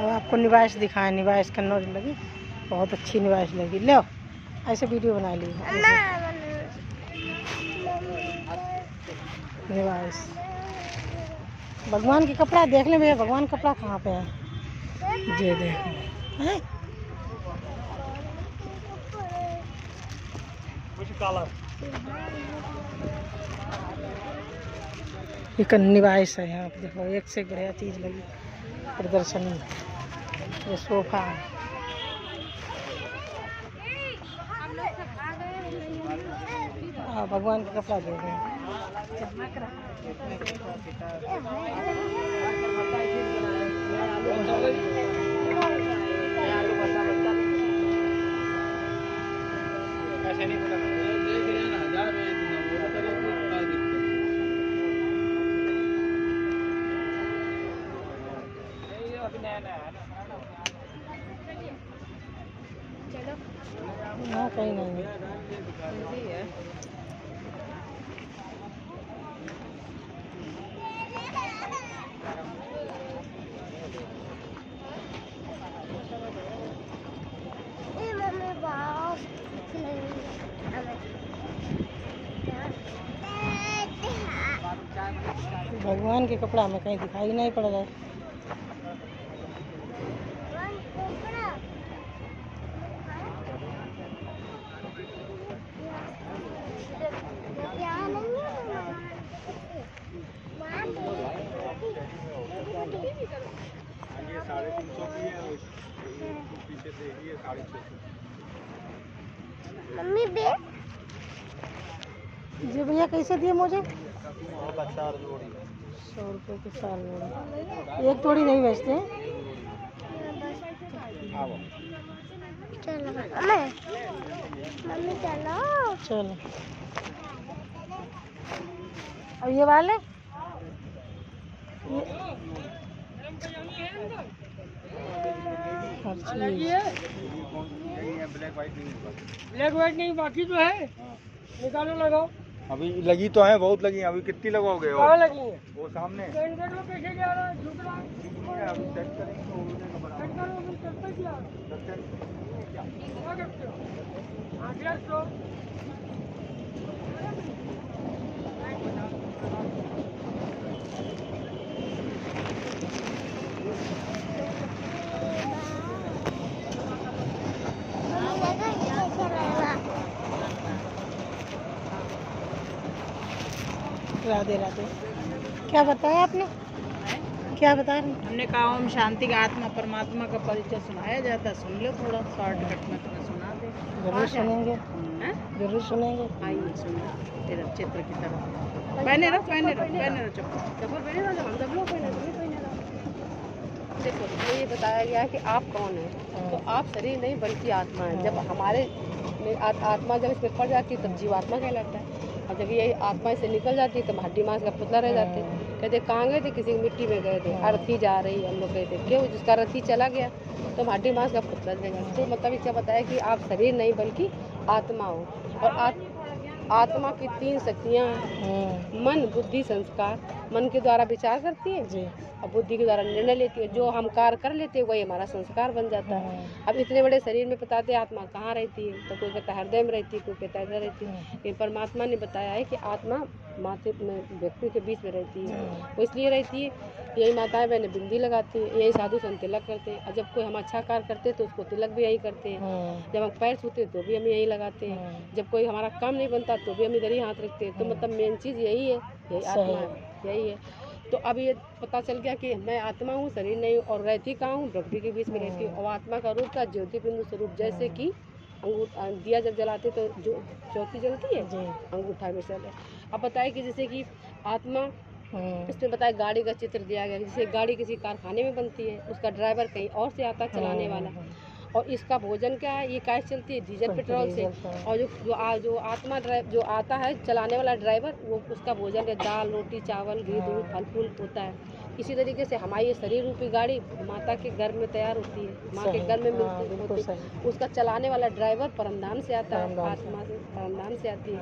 अब आपको निवास दिखाएं। निवास कन्नौज लगी, बहुत अच्छी निवास लगी। लो ऐसे वीडियो बना ली निवास। भगवान के कपड़ा देख ले भैया, भगवान कपड़ा कहाँ पे है? ये देखो है ये निवास है। यहाँ पे देखो एक से बढ़िया चीज लगी प्रदर्शनी। ये सोफा है। भगवान का कपड़ा दे रहे हैं। हाँ कहीं नहीं है। भगवान के कपड़ा हमें कहीं दिखाई नहीं पड़ रहा है। ये 350 की है, पीछे से ये 650। मम्मी बे जी भैया कैसे दिए मुझे? 100 रुपये के 4 जोड़ी। एक जोड़ी नहीं बेचते हैं। चलो मम्मी चलो चलो। और ये वाले ब्लैक व्हाइट नहीं, बाकी तो है। निकालो लगाओ। अभी लगी तो है, बहुत लगी हैं। अभी कितनी लगाओगे? कहाँ लगी है? वो सामने राधे राधे। क्या बताया आपने? क्या बता रहे? हमने कहा ओम शांति का आत्मा परमात्मा का परिचय सुनाया जाता है, सुन लो थोड़ा शॉर्टकट में तुम्हें सुना दे। जरूर सुनेंगे, जरूर सुनेंगे। आइए सुनो तेरा चित्र की तरफ। पहने रहो चप्पल पहने रहो, हम सब लोग पहने रहो। देखो तो ये बताया गया है कि आप कौन है। तो आप शरीर नहीं बल्कि आत्मा है। जब हमारे आत्मा जब इसमें पड़ जाती है तब जीवात्मा कहलाता है। और जब ये आत्मा से निकल जाती है तब हड्डी मांस का पुतला रह जाते हैं। कहते कहाँ गए थे? किसी मिट्टी में गए थे, अर्थी जा रही है। हम लोग कहते क्यों? जिसका रथी चला गया तो हड्डी मांस का पुतला रह जाता। तो मतलब इसका बताया कि आप शरीर नहीं बल्कि आत्मा हो। और आत्मा की 3 शक्तियाँ हैं। मन, बुद्धि, संस्कार। मन के द्वारा विचार करती है जी, और बुद्धि के द्वारा निर्णय लेती है। जो हम कार्य कर लेते हैं वही हमारा संस्कार बन जाता है। अब इतने बड़े शरीर में बताते आत्मा कहाँ रहती है, तो कोई कहता है हृदय में रहती है, कोई कहता है इधर रहती है। लेकिन परमात्मा ने बताया है कि आत्मा माथे में व्यक्ति के बीच में रहती है। वो इसलिए रहती है, यही माताएं बहनें बिंदी लगाती हैं, यही साधु संत तिलक करते हैं। और जब कोई हम अच्छा कार्य करते हैं तो उसको तिलक भी यही करते हैं। जब हम पैर छूते हैं तो भी हम यही लगाते हैं। जब कोई हमारा काम नहीं बनता तो भी हम इधर ही हाथ रखते हैं। तो मतलब मेन चीज़ यही है, यही आत्मा है, यही है। तो अब ये पता चल गया कि मैं आत्मा हूँ, शरीर नहीं हूँ। और रहती कहाँ हूँ? प्रकृति के बीच में रहती हूँ। और आत्मा का रूप था ज्योति बिंदु स्वरूप। जैसे कि दिया जब जलाते तो जो ज्योति जलती है, अंगूठा में चल है। अब बताए कि जैसे कि आत्मा, इसमें बताया गाड़ी का चित्र दिया गया। जैसे गाड़ी किसी कारखाने में बनती है, उसका ड्राइवर कहीं और से आता है चलाने वाला। और इसका भोजन क्या है? ये कैसे चलती है? डीजल पेट्रोल से। और जो आत्मा जो आता है चलाने वाला ड्राइवर, वो उसका भोजन है दाल रोटी चावल घी दूध फल फूल होता है। इसी तरीके से हमारी ये शरीर रूपी गाड़ी माता के घर में तैयार होती है, माँ के घर में मिलती होती है। उसका चलाने वाला ड्राइवर परमधाम से आता है, आत्मा से परमधाम से आती है।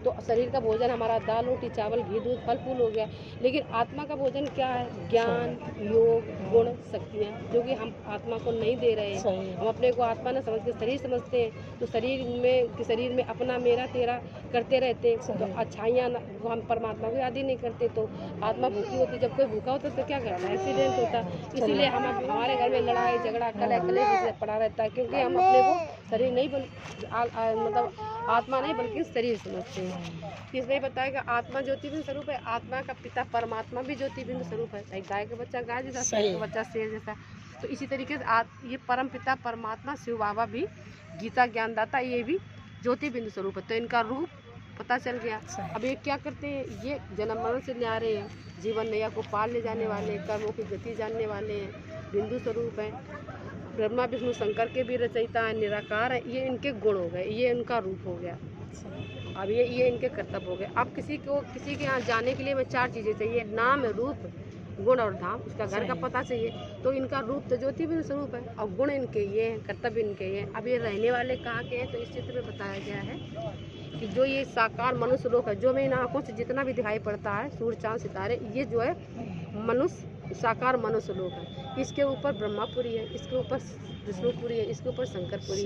तो शरीर का भोजन हमारा दाल रोटी चावल घी दूध फल फूल हो गया, लेकिन आत्मा का भोजन क्या है? ज्ञान, योग, गुण, शक्तियाँ, जो कि हम आत्मा को नहीं दे रहे हैं। हम अपने को आत्मा न समझ के शरीर समझते हैं, तो शरीर में अपना मेरा तेरा करते रहते हैं, तो अच्छाइयाँ वो हम परमात्मा को याद ही नहीं करते। तो आत्मा भूखी होती, जब कोई भूखा होता तो क्या करता है? एक्सीडेंट होता। इसीलिए हम हमारे घर में लड़ाई झगड़ा कलेश से पड़ा रहता है, क्योंकि हम अपने को शरीर नहीं मतलब आत्मा नहीं बल्कि शरीर समझते हैं। इसलिए बताया कि आत्मा ज्योतिबिंदु स्वरूप है, आत्मा का पिता परमात्मा भी ज्योतिबिंदु स्वरूप है। एक गाय का बच्चा गाय जैसा, शेर का बच्चा शेर जैसा। तो इसी तरीके से ये परम पिता परमात्मा शिव बाबा भी गीता ज्ञानदाता, ये भी ज्योतिबिंदु स्वरूप है। तो इनका रूप पता चल गया। अब ये क्या करते हैं? ये जन्म मरण से न्यारे हैं, जीवन नैया को पार ले जाने वाले, कर्मों की गति जानने वाले हैं, बिंदु स्वरूप है। ब्रह्मा विष्णु शंकर के भी रचयिता है, निराकार है। ये इनके गुण हो गए, ये इनका रूप हो गया। अब ये इनके कर्तव्य हो गए। अब किसी के यहाँ जाने के लिए मैं 4 चीज़ें चाहिए: नाम, रूप, गुण और धाम। उसका घर का पता चाहिए। तो इनका रूप तो ज्योतिबिंदु स्वरूप है और गुण इनके ये हैं, कर्तव्य इनके ये हैं। अब ये रहने वाले कहाँ के हैं? तो इस चित्र में बताया गया है कि जो ये साकार मनुष्य लोक है, जो में इन आँखों से जितना भी दिखाई पड़ता है, सूर्य चाँद सितारे, ये जो है मनुष्य साकार मनुष्य लोक है। इसके ऊपर ब्रह्मापुरी है, इसके ऊपर विष्णुपुरी है, इसके ऊपर शंकरपुरी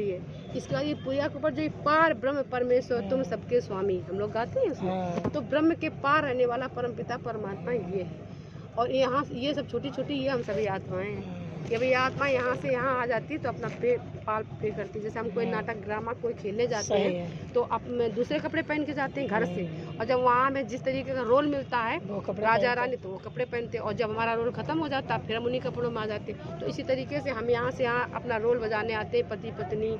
है। इसके बाद ये पुरिया के ऊपर जो पार ब्रह्म परमेश्वर तुम सबके स्वामी, हम लोग गाते हैं उसमें। तो ब्रह्म के पार रहने वाला परमपिता परमात्मा ये है। और यहाँ ये सब छोटी छोटी ये हम सभी आत्माएं हैं कि भाई आत्मा यहाँ से यहाँ आ जाती है तो अपना पाल पे करती है। जैसे हम कोई नाटक ड्रामा कोई खेलने जाते हैं तो अब में दूसरे कपड़े पहन के जाते हैं घर से, और जब वहाँ में जिस तरीके का रोल मिलता है राजा रानी, तो वो कपड़े पहनते हैं, और जब हमारा रोल खत्म हो जाता है फिर हम उन्हीं कपड़ों में आ जाते हैं। तो इसी तरीके से हम यहाँ से यहाँ अपना रोल बजाने आते हैं, पति पत्नी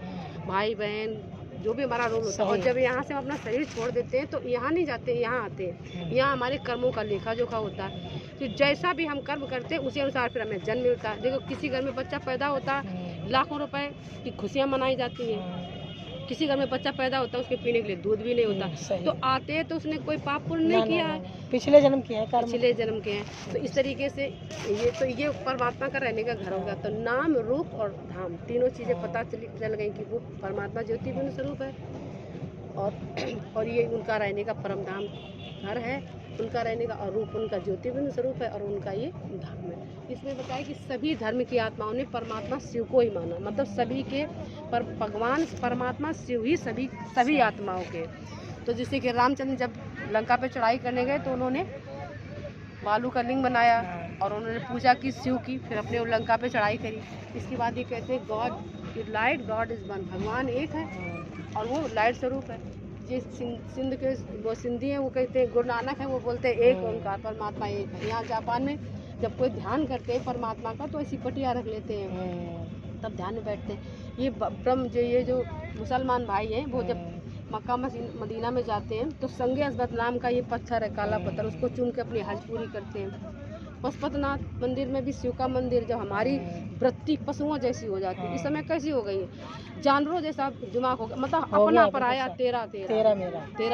भाई बहन जो भी हमारा रोल होता है। और जब यहाँ से हम अपना शरीर छोड़ देते हैं तो यहाँ नहीं जाते, यहाँ आते हैं। यहाँ हमारे कर्मों का लेखा जोखा होता है। तो जैसा भी हम कर्म करते हैं उसी अनुसार फिर हमें जन्म मिलता है। देखो किसी घर में बच्चा पैदा होता है, लाखों रुपए की खुशियाँ मनाई जाती हैं। किसी घर में बच्चा पैदा होता है, उसके पीने के लिए दूध भी नहीं होता। तो आते हैं तो उसने कोई पाप पुण्य नहीं किया है, पिछले जन्म किया है, पिछले जन्म के हैं। तो इस तरीके से ये परमात्मा का रहने का घर होगा। तो नाम, रूप और धाम तीनों चीज़ें पता चल गई कि वो परमात्मा ज्योतिबिंदु स्वरूप है, और ये उनका रहने का परम धाम घर है, उनका रहने का, और रूप उनका ज्योतिबिंदु स्वरूप है, और उनका ये धाम है। इसमें बताया कि सभी धर्म की आत्माओं ने परमात्मा शिव को ही माना, मतलब सभी के भगवान परमात्मा शिव ही सभी आत्माओं के। तो जैसे कि रामचंद्र जब लंका पे चढ़ाई करने गए तो उन्होंने बालू का लिंग बनाया और उन्होंने पूजा की शिव की, फिर अपने लंका पे चढ़ाई करी। इसके बाद ये कहते हैं God is light, God is one, भगवान एक है और वो लाइट स्वरूप है। ये सिंध के वो सिंधी हैं, वो कहते हैं, गुरु नानक है, वो बोलते हैं एक ओंकार परमात्मा एक है। यहाँ जापान में जब कोई ध्यान करते हैं परमात्मा का तो ऐसी पटिया रख लेते हैं, तब ध्यान में बैठते हैं। ये ब्रह्म ये जो मुसलमान भाई हैं वो जब मक्का मदीना में जाते हैं तो संगे अस्बत नाम का ये पत्थर है, काला पत्थर, उसको चुन के अपनी हज पूरी करते हैं। पशुपतिनाथ मंदिर में भी शिव का मंदिर, जब हमारी वृत्ति पशुओं जैसी हो जाती है, इस समय कैसी हो गई है, जानवरों जैसा दिमाग हो गया, मतलब अपना पराया तेरा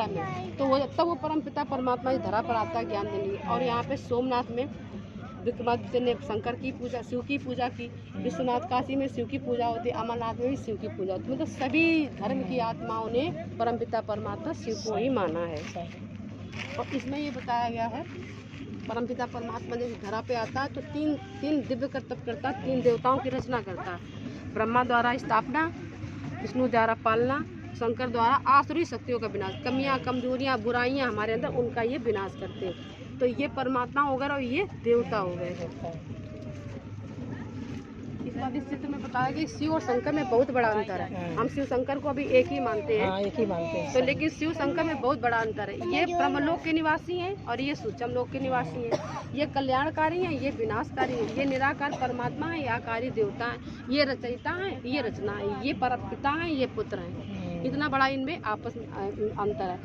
में। तो वो तब वो परम पिता परमात्मा इस धरा पर आता है ज्ञान देने। और यहाँ पे सोमनाथ में विक्रमादित्य ने शंकर की पूजा, शिव की पूजा की, विश्वनाथ काशी में शिव की पूजा होती है, अमरनाथ में भी शिव की पूजा होती है। मतलब सभी धर्म की आत्माओं ने परमपिता परमात्मा शिव को ही माना है। और इसमें ये बताया गया है परमपिता परमात्मा जब धरा पे आता है तो तीन दिव्य कर्तव्य करता है, 3 देवताओं की रचना करता है। ब्रह्मा द्वारा स्थापना, विष्णु द्वारा पालना, शंकर द्वारा आसुरी शक्तियों का विनाश, कमियां कमजोरियां बुराइयां हमारे अंदर उनका ये विनाश करते हैं। तो ये परमात्मा हो गए और ये देवता हो गए। इस बाद इस चित्र में बताया कि शिव और शंकर में बहुत बड़ा अंतर है। हम शिव शंकर को अभी एक ही मानते हैं, तो लेकिन शिव शंकर में बहुत बड़ा अंतर है। ये ब्रह्मलोक के निवासी हैं और ये सूक्ष्म लोक के निवासी हैं। ये कल्याणकारी हैं, ये विनाशकारी हैं। ये निराकार परमात्मा है, ये आकारी देवता है। ये रचयिता है, ये रचना है। ये परमपिता है, ये पुत्र हैं। इतना बड़ा इनमें आपस में अंतर है।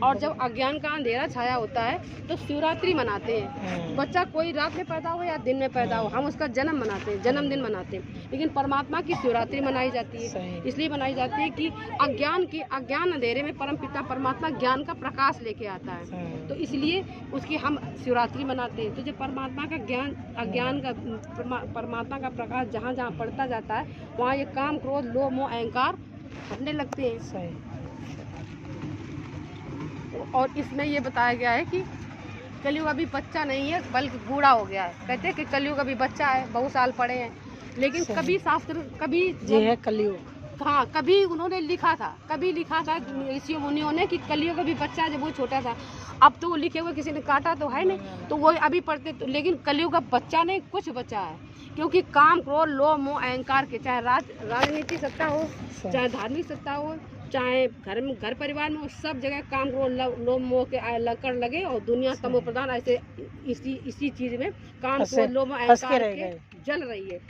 और जब अज्ञान का अंधेरा छाया होता है तो शिवरात्रि मनाते हैं। बच्चा कोई रात में पैदा हो या दिन में पैदा हो, हम उसका जन्म मनाते हैं, जन्मदिन मनाते हैं। लेकिन परमात्मा की शिवरात्रि मनाई जाती है, इसलिए मनाई जाती है कि अज्ञान अंधेरे में परमपिता परमात्मा ज्ञान का प्रकाश लेके आता है, तो इसलिए उसकी हम शिवरात्रि मनाते हैं। तो जब परमात्मा का ज्ञान अज्ञान का परमात्मा का प्रकाश जहाँ जहाँ पड़ता जाता है वहाँ ये काम क्रोध लोभ मोह अहंकार हटने लगते हैं। और इसमें ये बताया गया है कि कलयुग अभी बच्चा नहीं है बल्कि बूढ़ा हो गया है। कहते हैं कि कलयुग अभी बच्चा है, बहुत साल पड़े हैं, लेकिन कभी शास्त्र कभी ये है कलयुग। हाँ, कभी उन्होंने लिखा था ऋषि मुनियों ने कि कलयुग अभी बच्चा है, जब वो छोटा था। अब तो वो लिखे हुए किसी ने काटा तो है नहीं, तो वो अभी पढ़ते तो, लेकिन कलयुग का बच्चा नहीं, कुछ बच्चा है। क्योंकि काम, क्रोध, लोभ, मोह, अहंकार के, चाहे राजनीति सत्ता हो, चाहे धार्मिक सत्ता हो, चाहे घर परिवार में हो, सब जगह काम, क्रोध, लोभ, मोह के लकड़ लगे और दुनिया तमो प्रधान ऐसे इसी चीज में काम, क्रोध, लोभ, अहंकार के जल रही है।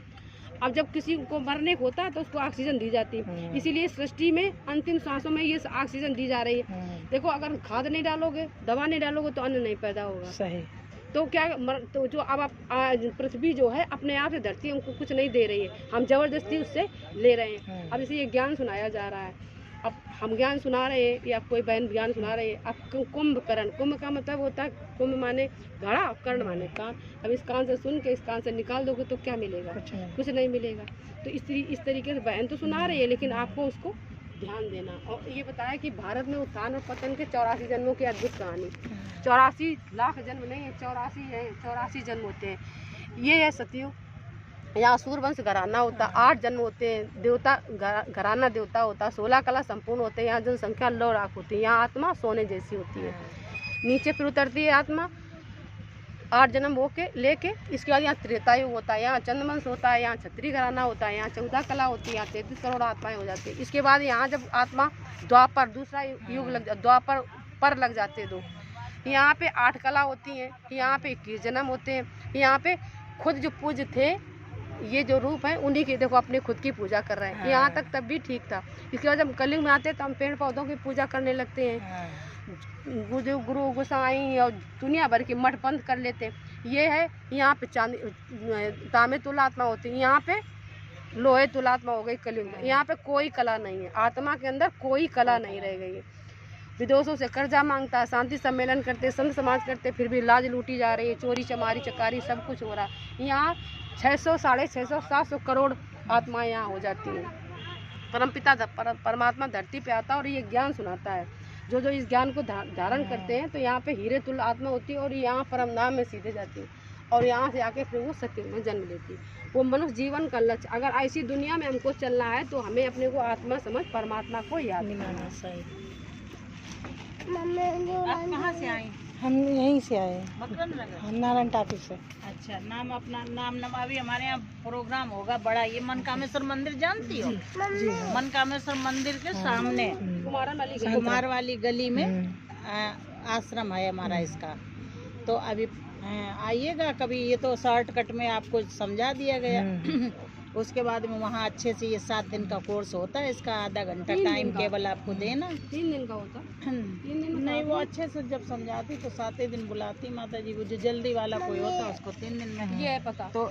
अब जब किसी को मरने को होता है तो उसको ऑक्सीजन दी जाती है, इसीलिए सृष्टि में अंतिम सांसों में ये ऑक्सीजन दी जा रही है। देखो, अगर खाद नहीं डालोगे, दवा नहीं डालोगे तो अन्न नहीं पैदा होगा। सही। तो क्या तो जो अब आप पृथ्वी जो है अपने आप से धरती हमको कुछ नहीं दे रही है, हम जबरदस्ती उससे ले रहे हैं। अब इसे ये ज्ञान सुनाया जा रहा है, अब हम ज्ञान सुना रहे हैं या कोई बहन ज्ञान सुना रहे हैं। अब कुंभकर्ण, कुंभ का मतलब होता है, कुंभ माने घड़ा, कर्ण माने कान। अब इस कान से सुन के इस कान से निकाल दोगे तो क्या मिलेगा? कुछ नहीं मिलेगा। तो इस तरीके से बहन तो सुना रही है, लेकिन आपको उसको ध्यान देना। और ये बताया कि भारत में उत्थान और पतन के 84 जन्मों की अद्भुत कहानी। 84 लाख जन्म नहीं है, 84 है, 84 जन्म होते हैं। ये है सतयुग, यहाँ सूर्यवंश घराना होता, 8 जन्म होते हैं, देवता घराना देवता होता, 16 कला संपूर्ण होते हैं, यहाँ जनसंख्या 9 लाख होती है, यहाँ आत्मा सोने जैसी होती है। नीचे फिर उतरती है आत्मा 8 जन्म होके लेके, इसके बाद यहाँ त्रेतायुग होता है, यहाँ चंद्रवंश होता है, यहाँ क्षत्रिय घराना होता है, यहाँ 14 कला होती है, यहाँ 33 करोड़ आत्माएं हो जाती है। इसके बाद यहाँ जब आत्मा द्वापर, दूसरा युग द्वापर पर लग जाते हैं, यहाँ पे 8 कला होती हैं, यहाँ पे 21 जन्म होते हैं। यहाँ पे खुद जो पूज्य थे, ये जो रूप है उन्हीं की, देखो अपने खुद की पूजा कर रहे हैं। यहाँ तक तब भी ठीक था। इसके बाद जब कलयुग में आते हैं तो हम पेड़ पौधों की पूजा करने लगते हैं, गुरु गोसाई और दुनिया भर के मठ बंद कर लेते हैं। ये है यहाँ पे चांदी तांबे तुलात्मा होती है, यहाँ पे लोहे तुलात्मा हो गई कलयुग में। यहाँ पे कोई कला नहीं है, आत्मा के अंदर कोई कला नहीं रह गई है। विदेशों से कर्जा मांगता है, शांति सम्मेलन करते, संत समाज करते, फिर भी लाज लूटी जा रही है, चोरी चमारी चकारी सब कुछ हो रहा है। यहाँ 600, 650, 700 करोड़ आत्माएं यहाँ हो जाती हैं। परमपिता परमात्मा धरती पे आता है और ये ज्ञान सुनाता है। जो इस ज्ञान को धारण करते हैं तो यहाँ पे हीरे तुल्य आत्मा होती है और यहाँ परम धाम में सीधे जाती है और यहाँ से आके फिर वो सत्य में जन्म लेती है। वो मनुष्य जीवन का लक्ष्य, अगर ऐसी दुनिया में हमको चलना है तो हमें अपने को आत्मा समझ परमात्मा को याद करना। सही। आप कहाँ से आई? हम यहीं से आए, मकरंद नगर। हम नारायण टापी से। अच्छा, नाम अपना नाम अभी हमारे यहाँ प्रोग्राम होगा बड़ा, ये मनकामेश्वर मंदिर जानती हो? जी। मनकामेश्वर मंदिर के सामने कुमार वाली गली में आश्रम है हमारा इसका। तो अभी आइएगा कभी, ये तो शॉर्टकट में आपको समझा दिया गया। उसके बाद में वहाँ अच्छे से ये 7 दिन का कोर्स होता है, इसका आधा घंटा टाइम केवल आपको देना। 3 दिन का होता? 3 दिन नहीं, वो अच्छे से जब समझाती तो 7 दिन बुलाती माता जी। वो जो जल्दी वाला कोई होता है उसको 3 दिन में ये है पता। तो